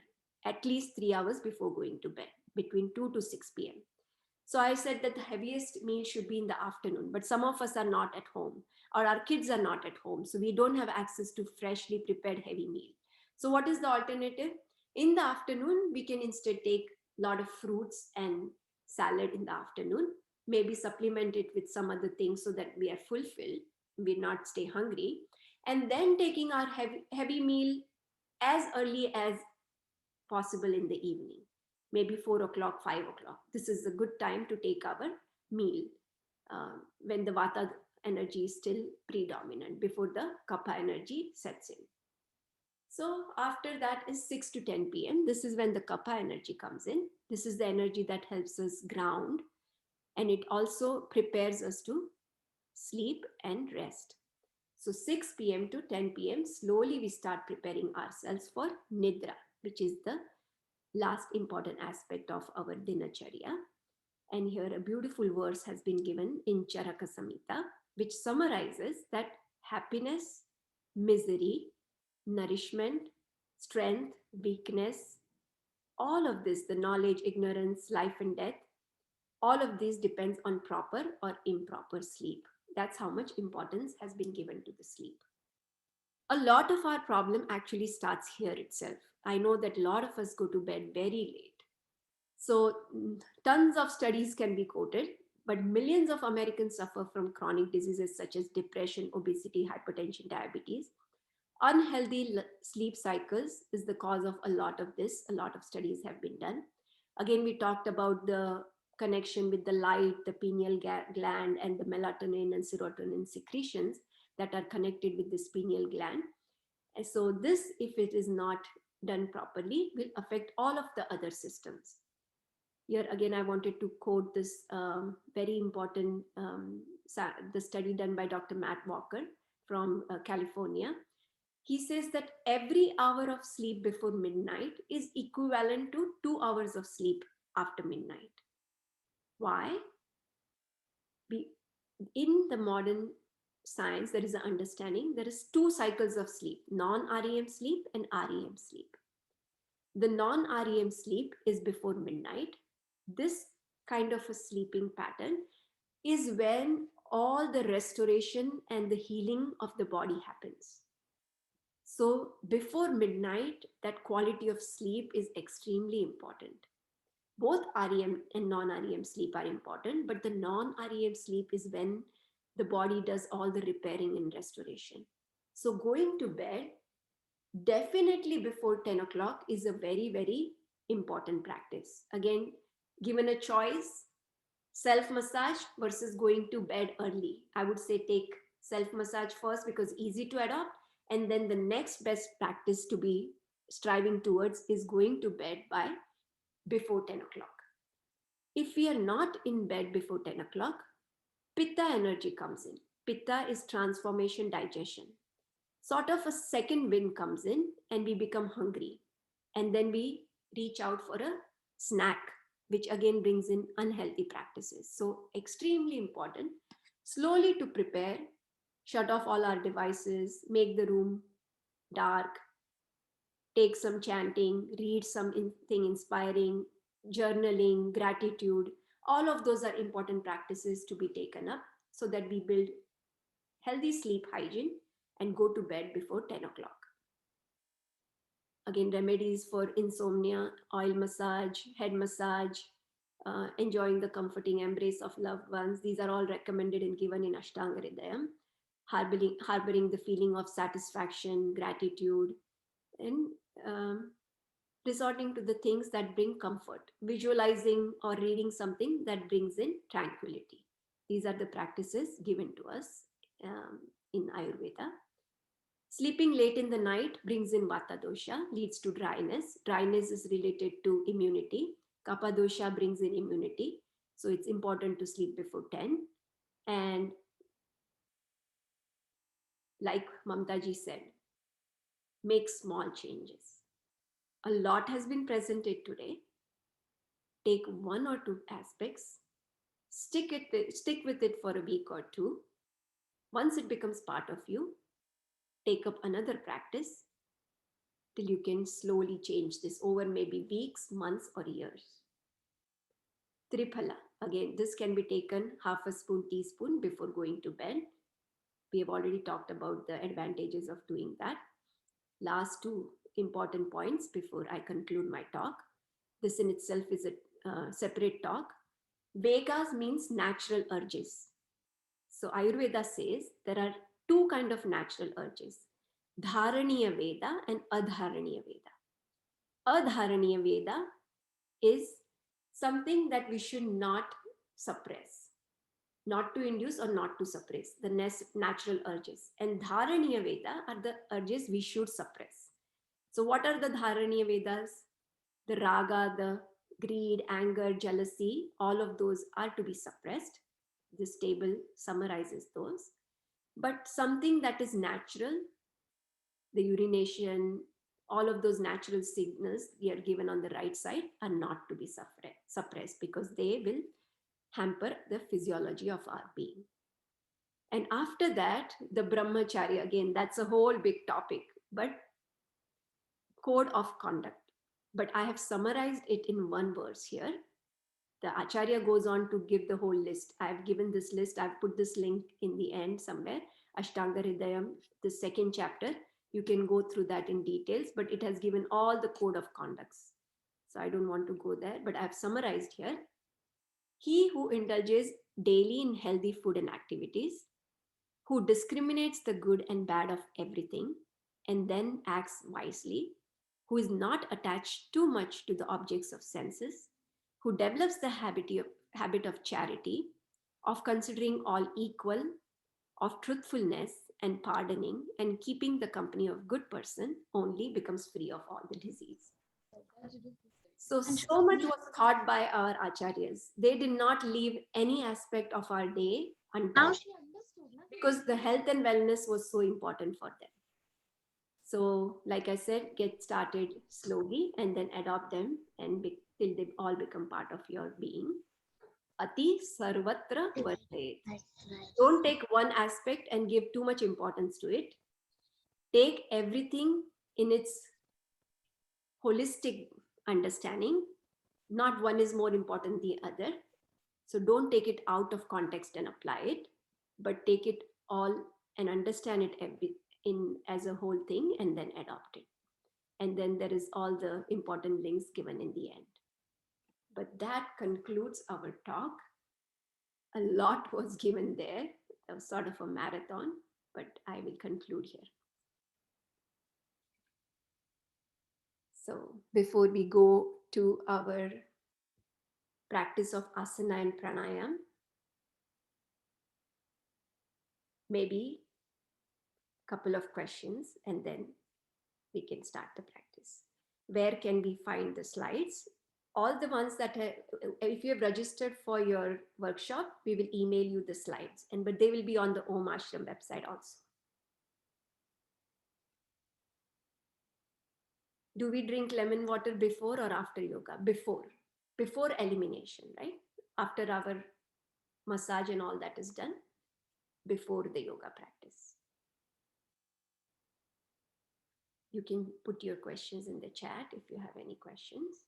at least 3 hours before going to bed, between 2 to 6 p.m. So I said that the heaviest meal should be in the afternoon, but some of us are not at home or our kids are not at home. So we don't have access to freshly prepared heavy meal. So what is the alternative? In the afternoon, we can instead take a lot of fruits and salad in the afternoon, maybe supplement it with some other things so that we are fulfilled, we not stay hungry. And then taking our heavy meal as early as possible in the evening, maybe 4 o'clock, 5 o'clock. This is a good time to take our meal when the Vata energy is still predominant, before the Kapha energy sets in. So after that is 6 to 10 p.m. This is when the Kapha energy comes in. This is the energy that helps us ground, and it also prepares us to sleep and rest. So 6 p.m. to 10 p.m., slowly we start preparing ourselves for Nidra, which is the last important aspect of our Dinacharya. And here a beautiful verse has been given in Charaka Samhita, which summarizes that happiness, misery, nourishment, strength, weakness, all of this, the knowledge, ignorance, life and death, all of this depends on proper or improper sleep. That's how much importance has been given to the sleep. A lot of our problem actually starts here itself. I know that a lot of us go to bed very late. So tons of studies can be quoted, but millions of Americans suffer from chronic diseases such as depression, obesity, hypertension, diabetes. Unhealthy sleep cycles is the cause of a lot of this. A lot of studies have been done. Again, we talked about the connection with the light, the pineal gland, and the melatonin and serotonin secretions that are connected with this pineal gland. And so this, if it is not done properly, will affect all of the other systems. Here again, I wanted to quote this very important the study done by Dr. Matt Walker from California. He says that every hour of sleep before midnight is equivalent to 2 hours of sleep after midnight. Why? In the modern science, there is an understanding there is 2 cycles of sleep, non-REM sleep and REM sleep. The non-REM sleep is before midnight. This kind of a sleeping pattern is when all the restoration and the healing of the body happens. So before midnight, that quality of sleep is extremely important. Both REM and non-REM sleep are important, but the non-REM sleep is when the body does all the repairing and restoration. So going to bed definitely before 10 o'clock is a very, very important practice. Again, given a choice, self-massage versus going to bed early, I would say take self-massage first because easy to adopt. And then the next best practice to be striving towards is going to bed by before 10 o'clock. If we are not in bed before 10 o'clock, Pitta energy comes in. Pitta is transformation, digestion. Sort of a second wind comes in and we become hungry. And then we reach out for a snack, which again brings in unhealthy practices. So extremely important, slowly to prepare, shut off all our devices, make the room dark, take some chanting, read something inspiring, journaling, gratitude. All of those are important practices to be taken up so that we build healthy sleep hygiene and go to bed before 10 o'clock. Again, remedies for insomnia, oil massage, head massage, enjoying the comforting embrace of loved ones. These are all recommended and given in Ashtanga Hridayam. Harboring the feeling of satisfaction, gratitude, and resorting to the things that bring comfort, visualizing or reading something that brings in tranquility. These are the practices given to us in Ayurveda. Sleeping late in the night brings in Vata dosha, leads to dryness. Dryness is related to immunity. Kapha dosha brings in immunity. So it's important to sleep before 10. And like Mamtaji said, make small changes. A lot has been presented today. take one or two aspects, stick with it for a week or two. Once it becomes part of you, take up another practice till you can slowly change this over maybe weeks, months, or years. Triphala, again, this can be taken half a spoon, teaspoon before going to bed. We have already talked about the advantages of doing that. Last two important points before I conclude my talk. This in itself is a separate talk. Vegas means natural urges. So Ayurveda says there are two kind of natural urges, Dharaniya Veda and Adharaniya Veda. Adharaniya Veda is something that we should not suppress, not to induce or not to suppress the natural urges. And Dharaniya Veda are the urges we should suppress. So what are the Dharaniya Vedas? The raga, the greed, anger, jealousy, all of those are to be suppressed. This table summarizes those. But something that is natural, the urination, all of those natural signals we are given on the right side are not to be suppressed because they will hamper the physiology of our being. And after that, the brahmacharya, again, that's a whole big topic, but code of conduct. But I have summarized it in one verse here. The Acharya goes on to give the whole list. I have given this list. I've put this link in the end somewhere. Ashtanga Hridayam, the second chapter. You can go through that in details, but it has given all the code of conducts. So I don't want to go there, but I've summarized here. He who indulges daily in healthy food and activities, who discriminates the good and bad of everything, and then acts wisely, who is not attached too much to the objects of senses, who develops the habit of charity, of considering all equal, of truthfulness and pardoning, and keeping the company of good person, only becomes free of all the disease. So much was thought by our acharyas. They did not leave any aspect of our day untouched because the health and wellness was so important for them. So, like I said, get started slowly and then adopt them and till they all become part of your being. Ati sarvatra vartate. Don't take one aspect and give too much importance to it. Take everything in its holistic understanding. Not one is more important than the other. So don't take it out of context and apply it, but take it all and understand it as a whole thing and then adopt it. And then there is all the important links given in the end. But that concludes our talk. A lot was given there. It was sort of a marathon, but I will conclude here. So before we go to our practice of asana and pranayam, maybe a couple of questions and then we can start the practice. Where can we find the slides? All the ones that if you have registered for your workshop, we will email you the slides, but they will be on the Om Ashram website also. Do we drink lemon water before or after yoga? Before elimination, right? After our massage and all that is done, before the yoga practice. You can put your questions in the chat if you have any questions.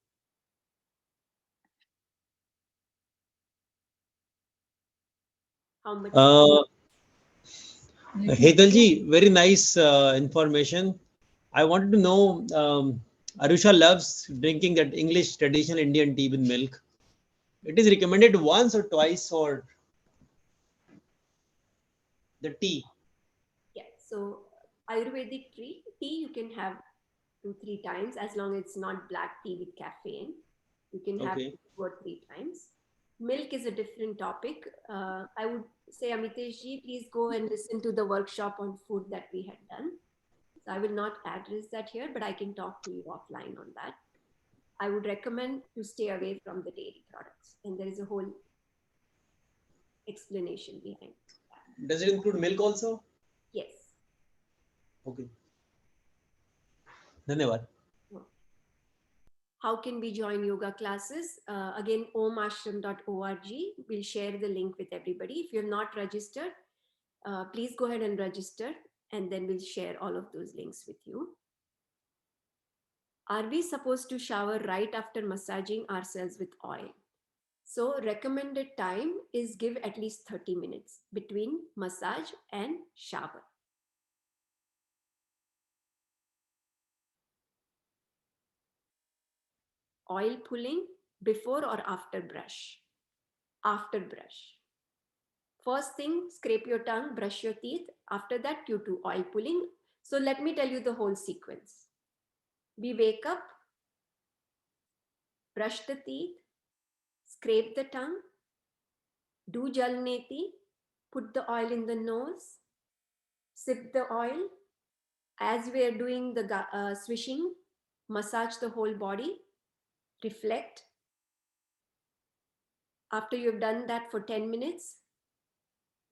How much? Hedalji, very nice information. I wanted to know, Arusha loves drinking that English traditional Indian tea with milk. It is recommended once or twice or the tea? Yeah, so Ayurvedic tea you can have 2-3 times as long as it's not black tea with caffeine. You can have 2 or 3 times. Milk is a different topic. I would say, Amitesh ji, please go and listen to the workshop on food that we had done. So I will not address that here, but I can talk to you offline on that. I would recommend to stay away from the dairy products. And there is a whole explanation behind that. Does it include milk also? Yes. Okay. Dhanyavad. How can we join yoga classes? Again, omashram.org. We'll share the link with everybody. If you're not registered, please go ahead and register, and then we'll share all of those links with you. Are we supposed to shower right after massaging ourselves with oil? So recommended time is give at least 30 minutes between massage and shower. Oil pulling before or after brush? After brush. First thing, scrape your tongue, brush your teeth. After that, you do oil pulling. So let me tell you the whole sequence. We wake up, brush the teeth, scrape the tongue, do jalneti, put the oil in the nose, sip the oil. As we are doing the swishing, massage the whole body, reflect. After you've done that for 10 minutes,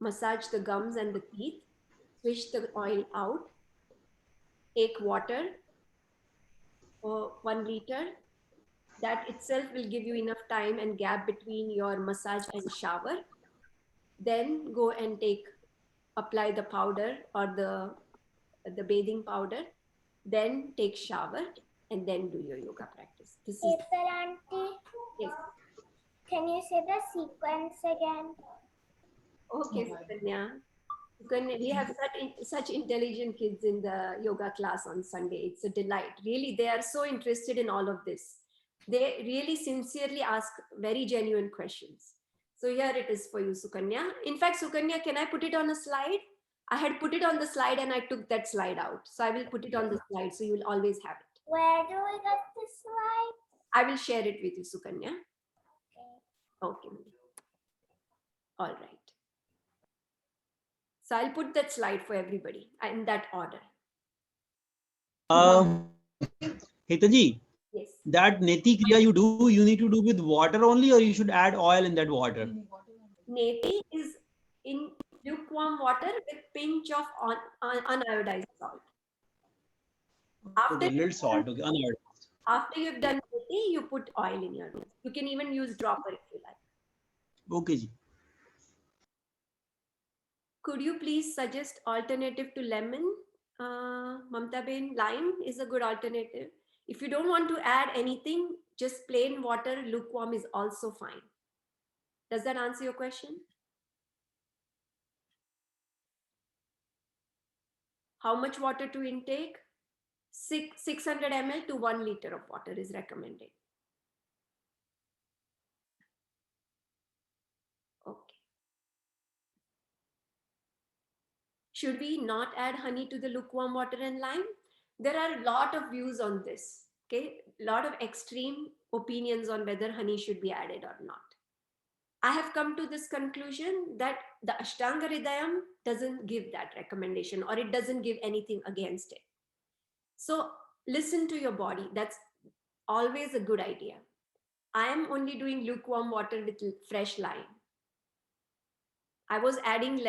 massage the gums and the teeth, swish the oil out, take water for 1 liter. That itself will give you enough time and gap between your massage and shower. Then go and apply the powder or the bathing powder. Then take shower and then do your yoga practice. This is April auntie, yes. can you say the sequence again? Okay, Sukanya. We have such intelligent kids in the yoga class on Sunday. It's a delight. Really, they are so interested in all of this. They really sincerely ask very genuine questions. So here it is for you, Sukanya. In fact, Sukanya, can I put it on a slide? I had put it on the slide and I took that slide out. So I will put it on the slide so you will always have it. Where do we get the slide? I will share it with you, Sukanya. Okay. Okay. All right. So I'll put that slide for everybody in that order. Hitaji, Yes. that neti kriya you do, you need to do with water only, or you should add oil in that water? Neti is in lukewarm water with pinch of uniodized salt. Okay, little salt. Okay, uniodized. After you've done neti, you put oil in your nose. You can even use dropper if you like. Okay, ji. Could you please suggest alternative to lemon? Mamta Ben, lime is a good alternative. If you don't want to add anything, just plain water, lukewarm is also fine. Does that answer your question? How much water to intake? 600 ml to 1 liter of water is recommended. Okay. Should we not add honey to the lukewarm water and lime? There are a lot of views on this. Okay, a lot of extreme opinions on whether honey should be added or not. I have come to this conclusion that the Ashtanga Hridayam doesn't give that recommendation, or it doesn't give anything against it. So listen to your body. That's always a good idea. I am only doing lukewarm water with fresh lime. I was adding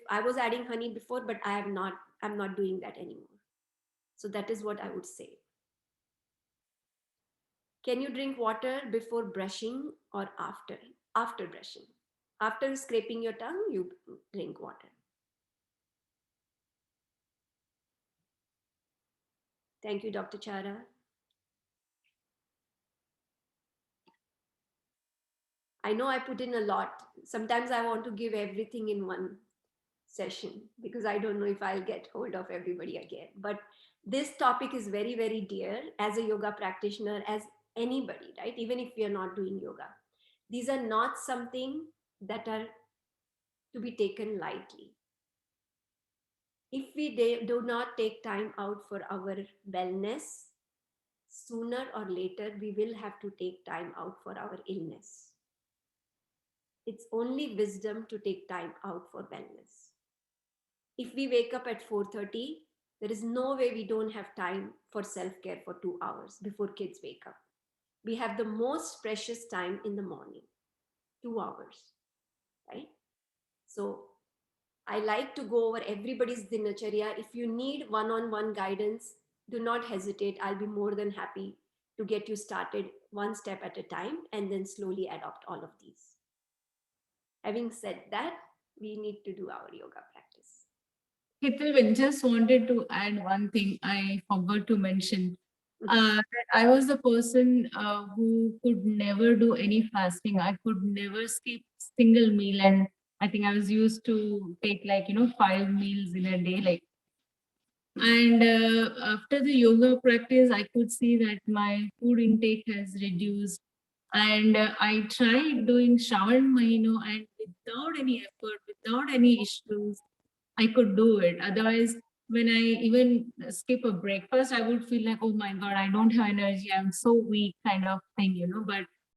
I was adding honey before, but I'm not doing that anymore. So that is what I would say. Can you drink water before brushing or after? After brushing. After scraping your tongue, you drink water. Thank you, Dr. Chara. I know I put in a lot. Sometimes I want to give everything in one session because I don't know if I'll get hold of everybody again. But this topic is very, very dear as a yoga practitioner, as anybody, right? Even if we are not doing yoga. These are not something that are to be taken lightly. If we do not take time out for our wellness, sooner or later, we will have to take time out for our illness. It's only wisdom to take time out for wellness. If we wake up at 4:30, there is no way we don't have time for self-care for 2 hours before kids wake up. We have the most precious time in the morning, 2 hours, right? So I like to go over everybody's dinacharya. If you need one-on-one guidance, do not hesitate. I'll be more than happy to get you started one step at a time and then slowly adopt all of these. Having said that, we need to do our yoga practice. Hitil, just wanted to add one thing I forgot to mention. Mhm. That I was the person who could never do any fasting. I could never skip single meal, and I think I was used to take like 5 meals in a day. Like, and after the yoga practice, I could see that my food intake has reduced, and I tried doing Shravan Mahino, and without any effort, without any issues, I could do it. Otherwise, when I even skip a breakfast, I would feel like, oh my God, I don't have energy. I'm so weak, kind of thing. But